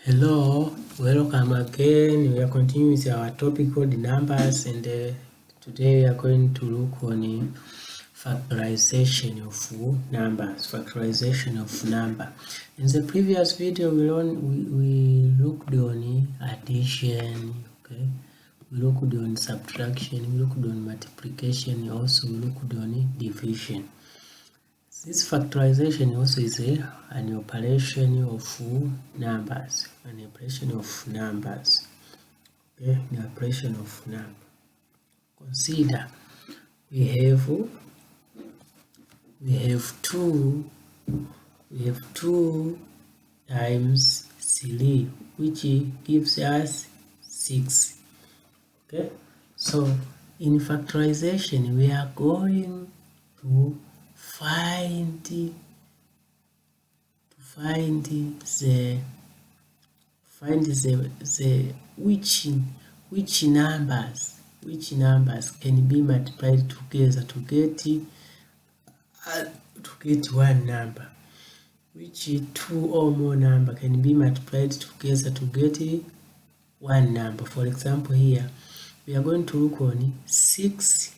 Hello, welcome again. We are continuing with our topic called numbers, and today we are going to look on factorization of numbers. Factorization of number. In the previous video, we looked on addition. Okay, we looked on subtraction. We looked on multiplication. Also, we looked on division. This factorization also is an operation of numbers, an operation of numbers. Okay, an operation of numbers. Consider we have two times 3, which gives us 6. Okay, so in factorization we are going to find the which numbers can be multiplied together to get one number, which two or more number can be multiplied together to get one number. For example, here we are going to look on 6.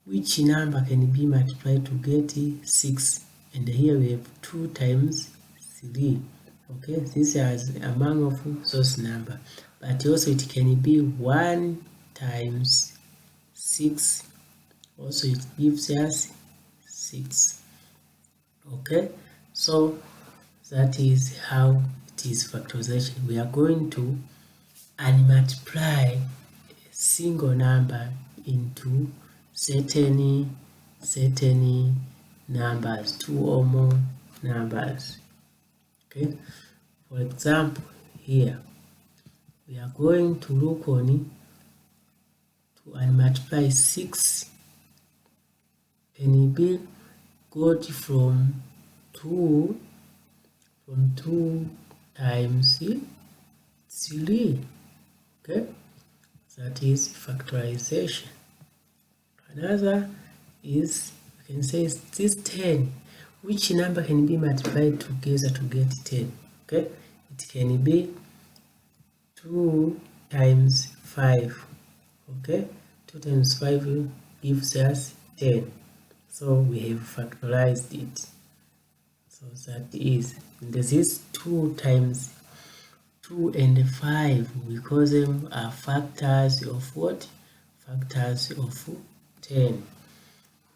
Which number can be multiplied to get 6? And here we have 2 times 3. Okay, this is among of those number, but also it can be 1 times 6. Also it gives us 6. Okay, so that is how it is factorization. We are going to multiply a single number into certain numbers, 2 or more numbers. Okay, for example, here we are going to look on to multiply 6 can be got from 2 times 3. Okay, that is factorization. Another is, we can say, this 10. Which number can be multiplied together to get 10? Okay, it can be 2 times 5. Okay, 2 times 5 gives us 10. So we have factorized it. So that is, this is 2 times 2 and 5. We call them are factors of what? Factors of 10.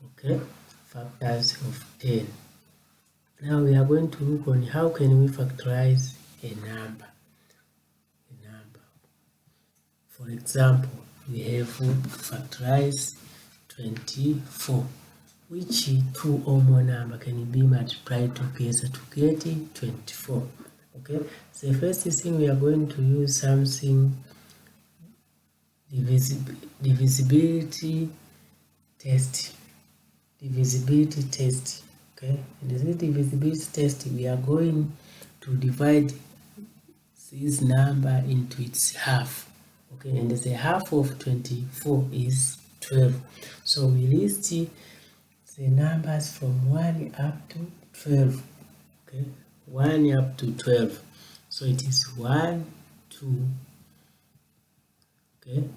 Okay, factors of 10. Now we are going to look on how can we factorize a number. For example, we have factorized 24. Which 2 or more number can be multiplied together to get 24? Okay, so the first thing we are going to use something divisibility test. Okay, and this divisibility test, we are going to divide this number into its half. Okay, and the half of 24 is 12. So we list the numbers from 1 up to 12. Okay, 1 up to 12. So it is 1, 2. Okay,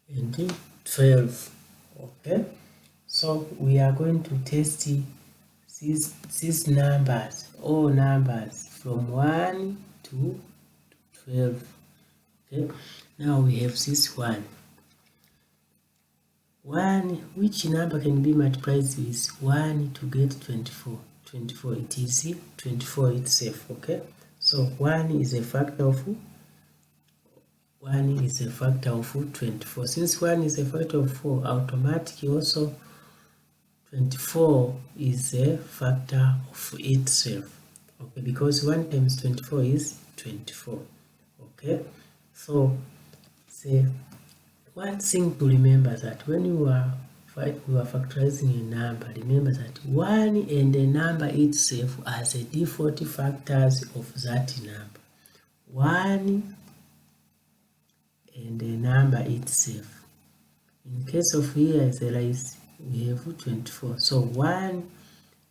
and 12. Okay, so we are going to test these numbers, all numbers from 1 to 12. Okay, now we have this one. Which number can be multiplied with 1 to get 24? 24, it is 24 itself. Okay, so 1 is a factor of 24. Since 1 is a factor of 4, automatically also 24 is a factor of itself. Okay, because 1 times 24 is 24. Okay, so say one thing to remember, that when you are factorizing a number, remember that 1 and the number itself are the default factors of that number. 1 and the number itself. In case of here, there is, we have 24. So 1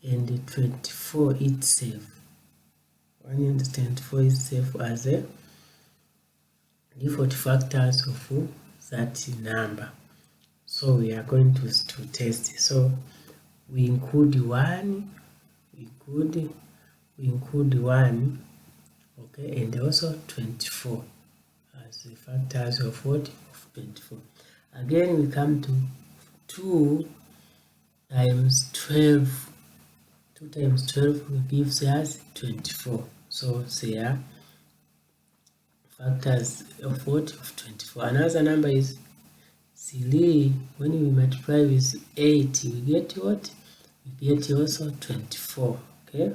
and 24 itself. 124 itself as a default factors of that number. So we are going to test. So we include 1, we include 1, okay, and also 24 as the factors of what? Of 24. Again, we come to 2 times 12. 2 times 12 gives us 24. So they are factors of what? Of 24. Another number is 3. When we multiply with 8, we get what? We get also 24. Okay.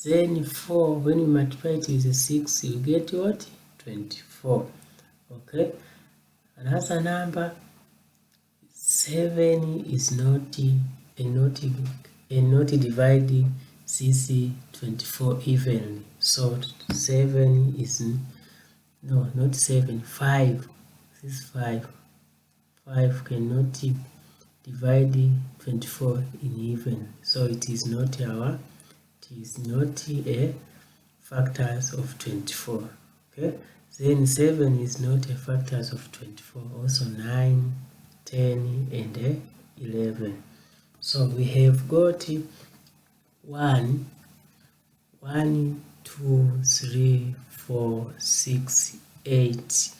Then 4, when we multiply it with 6, you get what? 24. Okay. Another number, 7 is not dividing this 24 evenly. So 7 is no, not 7, 5. This is 5. 5 cannot divide 24 in even. So it is not a factors of 24. Okay. Then 7 is not a factors of 24. Also 9, 10, and 11. So we have got 1, 2, 3, 4, 6, 8,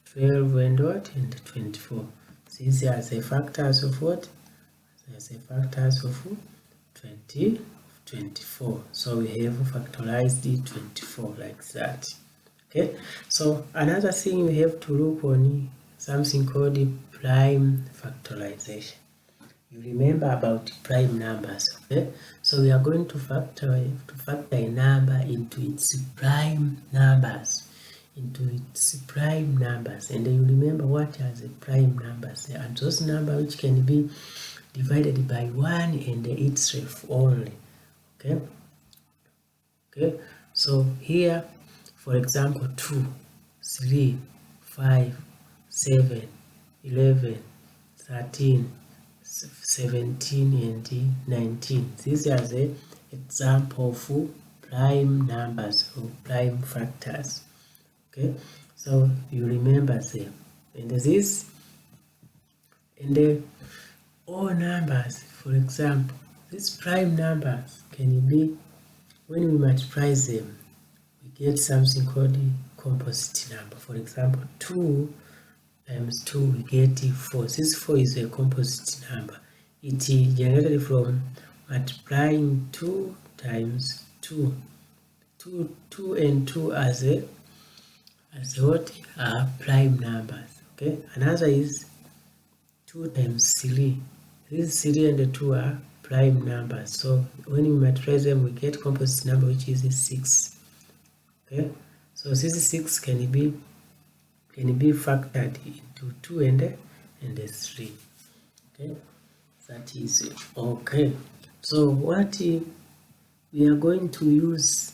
12, and what? And 24. These are the factors of what? These are the factors of 24. So we have factorized 24 like that. Okay. So another thing we have to look on something called prime factorization. You remember about prime numbers, okay? So we are going to factor a number into its prime numbers. And you remember what are the prime numbers? And those numbers which can be divided by 1 and itself only. Okay. Okay. So here, for example, 2, 3, 5, 7, 11, 13, 17, and 19. These are the example of prime numbers or prime factors. Okay, so you remember them. And this, and all numbers, for example, these prime numbers can be, when we multiply them, we get something called composite number. For example, 2 times 2, we get 4. This 4 is a composite number. It is generated from multiplying 2 times 2. 2 and 2 as what are prime numbers. Okay. Another is 2 times 3. These 3 and 2 are prime numbers. So when we multiply them, we get composite number, which is 6. Okay. So this 6 can be factored into 2 and 3. Okay, that is it. Okay, so what we are going to use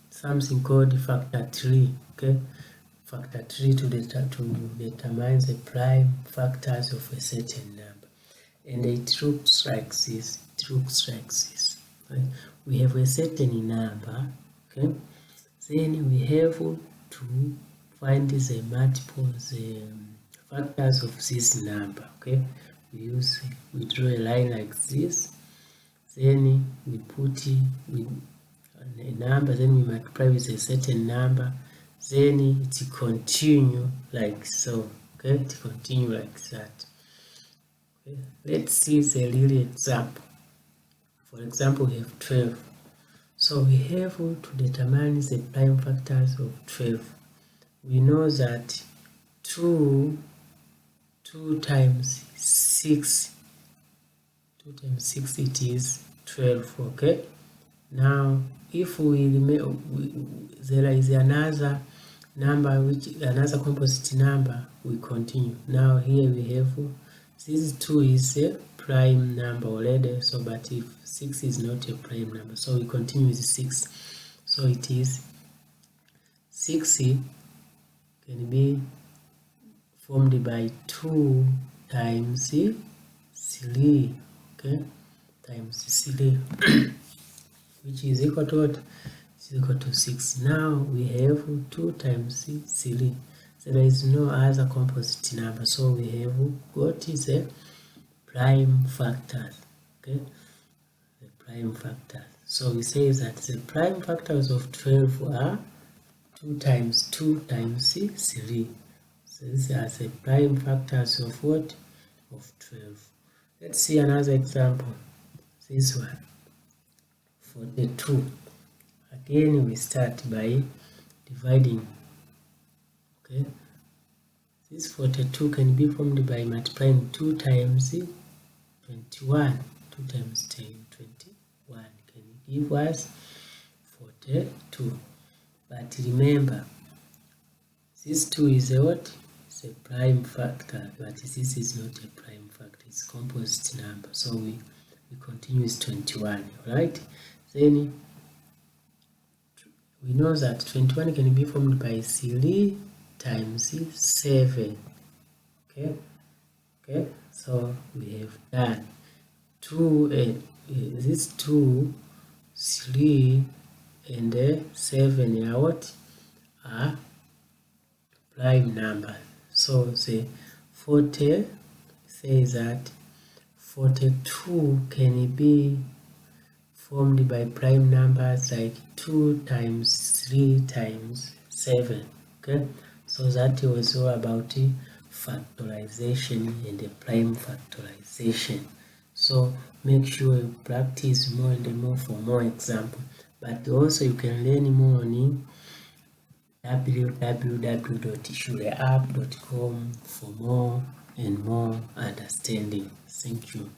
something called factor tree. Okay, factor tree to determine the prime factors of a certain number, and it looks like this. Right? We have a certain number. Okay, then we have to find the multiples, factors of this number. Okay, we draw a line like this, then we put a number, then we multiply with a certain number, then it continue like so. Okay, it continue like that. Okay. Let's see the real example. For example, we have 12. So we have to determine the prime factors of 12. We know that 2 times 6, 2 times 6, it is 12. Okay. Now, if we remember, there is another number, another composite number, we continue. Now here we have, this 2 is a prime number already, so but if 6 is not a prime number, so we continue with 6. So it is 6 can be formed by 2 times 3. Okay, times 3 which is equal to what? Is equal to 6. Now we have 2 times 3. So there is no other composite number. So we have what is a prime factor. Okay, the prime factor. So we say that the prime factors of 12 are 2 times 2 times 3. So these are the prime factors of what? Of 12. Let's see another example. This one, 42. Again, we start by dividing. Okay, this 42 can be formed by multiplying 2 times 21. 2 times 10, 21 can give us 42. But remember, this 2 is a what? It's a prime factor, but this is not a prime factor, it's composite number. So we continue with 21, right? Then we know that 21 can be formed by 3 times 7. Okay, so we have done 2, this 2, 3, and 7 are what? Are prime number. So the 40 says that 42 can be formed by prime numbers like 2 times 3 times 7. Okay, so that was all about factorization and the prime factorization. So make sure you practice more and more for more examples. But also you can learn more on www.shureapp.com for more and more understanding. Thank you.